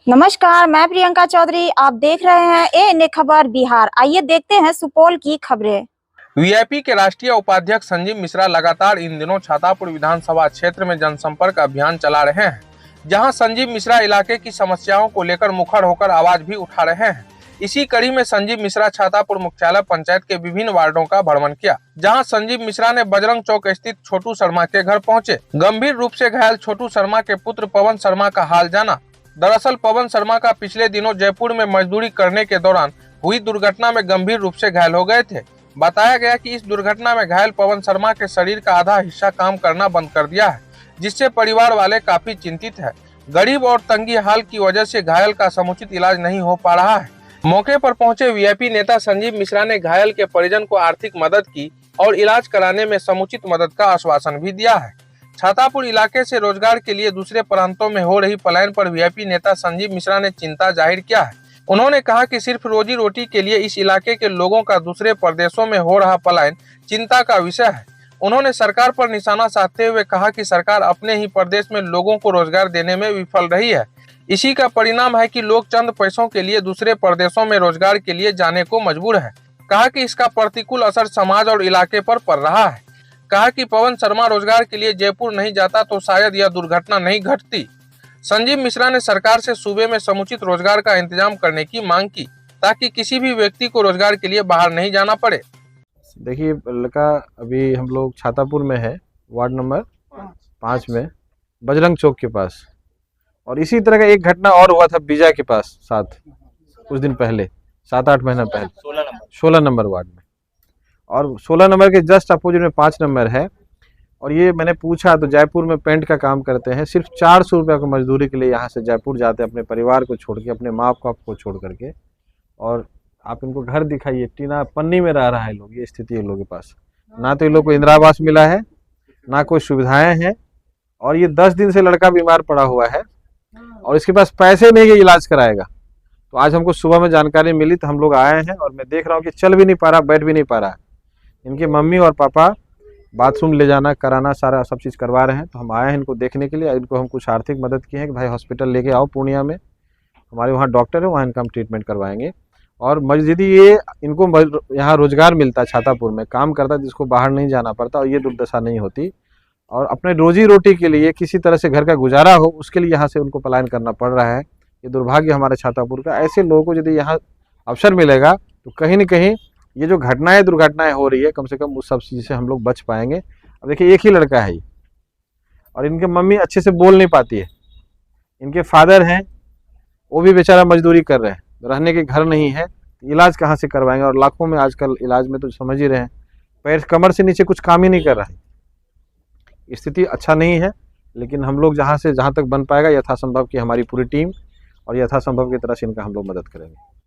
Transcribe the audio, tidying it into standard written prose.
नमस्कार, मैं प्रियंका चौधरी। आप देख रहे हैं एएनए खबर बिहार। आइए देखते हैं सुपौल की खबरें। वीआईपी के राष्ट्रीय उपाध्यक्ष संजीव मिश्रा लगातार इन दिनों छातापुर विधानसभा क्षेत्र में जनसंपर्क अभियान चला रहे हैं, जहां संजीव मिश्रा इलाके की समस्याओं को लेकर मुखर होकर आवाज भी उठा रहे हैं। इसी कड़ी में संजीव मिश्रा छातापुर मुख्यालय पंचायत के विभिन्न वार्डों का भ्रमण किया, जहां संजीव मिश्रा ने बजरंग चौक स्थित छोटू शर्मा के घर पहुंचे। गंभीर रूप से घायल छोटू शर्मा के पुत्र पवन शर्मा का हाल जाना। दरअसल पवन शर्मा का पिछले दिनों जयपुर में मजदूरी करने के दौरान हुई दुर्घटना में गंभीर रूप से घायल हो गए थे। बताया गया कि इस दुर्घटना में घायल पवन शर्मा के शरीर का आधा हिस्सा काम करना बंद कर दिया है, जिससे परिवार वाले काफी चिंतित है। गरीब और तंगी हाल की वजह से घायल का समुचित इलाज नहीं हो पा रहा है। मौके पर पहुंचे वीआईपी नेता संजीव मिश्रा ने घायल के परिजन को आर्थिक मदद की और इलाज कराने में समुचित मदद का आश्वासन भी दिया है। छातापुर इलाके से रोजगार के लिए दूसरे प्रांतों में हो रही पलायन पर वीआईपी नेता संजीव मिश्रा ने चिंता जाहिर किया है। उन्होंने कहा कि सिर्फ रोजी रोटी के लिए इस इलाके के लोगों का दूसरे प्रदेशों में हो रहा पलायन चिंता का विषय है। उन्होंने सरकार पर निशाना साधते हुए कहा कि सरकार अपने ही प्रदेश में लोगों को रोजगार देने में विफल रही है। इसी का परिणाम है कि लोग चंद पैसों के लिए दूसरे प्रदेशों में रोजगार के लिए जाने को मजबूर है। कहा कि इसका प्रतिकूल असर समाज और इलाके पर पड़ रहा है। कहा कि पवन शर्मा रोजगार के लिए जयपुर नहीं जाता तो शायद यह दुर्घटना नहीं घटती। संजीव मिश्रा ने सरकार से सूबे में समुचित रोजगार का इंतजाम करने की मांग की, ताकि किसी भी व्यक्ति को रोजगार के लिए बाहर नहीं जाना पड़े। देखिए, लड़का अभी हम लोग छातापुर में है, वार्ड नंबर 5 में, बजरंग चौक के पास। और इसी तरह का एक घटना और हुआ था बीजा के पास साथ कुछ दिन पहले, 7-8 महीना पहले, 16 नंबर वार्ड में। और 16 नंबर के जस्ट अपोजिट में 5 नंबर है। और ये मैंने पूछा तो जयपुर में पेंट का काम करते हैं, सिर्फ 400 रुपये की मजदूरी के लिए यहाँ से जयपुर जाते हैं, अपने परिवार को छोड़ के, अपने माँ बाप को छोड़ करके। और आप इनको घर दिखाइए, टीना पन्नी में रह रहा है लोग। ये स्थिति है लोगों के पास। ना तो इन लोग को इंदिरा आवास मिला है, ना कोई सुविधाएं हैं। और ये 10 दिन से लड़का बीमार पड़ा हुआ है और इसके पास पैसे नहीं है इलाज कराएगा। तो आज हमको सुबह में जानकारी मिली तो हम लोग आए हैं और मैं देख रहा हूँ कि चल भी नहीं पा रहा, बैठ भी नहीं पा रहा है। इनके मम्मी और पापा बाथरूम ले जाना कराना सारा सब चीज़ करवा रहे हैं। तो हम आए हैं इनको देखने के लिए। इनको हम कुछ आर्थिक मदद की है कि भाई हॉस्पिटल लेके आओ पूर्णिया में, हमारे वहाँ डॉक्टर है, वहाँ इनका हम ट्रीटमेंट करवाएंगे। और यदि ये इनको यहाँ रोजगार मिलता, छातापुर में काम करता जिसको बाहर नहीं जाना पड़ता और ये दुर्दशा नहीं होती, और अपने रोजी रोटी के लिए किसी तरह से घर का गुजारा हो, उसके लिए यहाँ से उनको पलायन करना पड़ रहा है। ये दुर्भाग्य हमारे छातापुर का। ऐसे लोगों को यदि यहाँ अवसर मिलेगा तो कहीं न कहीं ये जो घटनाएं दुर्घटनाएं हो रही है, कम से कम उस सब चीज़ से हम लोग बच पाएंगे। अब देखिए, एक ही लड़का है ये, और इनके मम्मी अच्छे से बोल नहीं पाती है। इनके फादर हैं, वो भी बेचारा मजदूरी कर रहे हैं, रहने के घर नहीं है, इलाज कहाँ से करवाएंगे। और लाखों में आजकल इलाज में तो समझ ही रहे हैं, पैर कमर से नीचे कुछ काम ही नहीं कर रहा है। स्थिति अच्छा नहीं है, लेकिन हम लोग जहाँ तक बन पाएगा यथासंभव की हमारी पूरी टीम और यथासंभव की तरह से इनका हम लोग मदद करेंगे।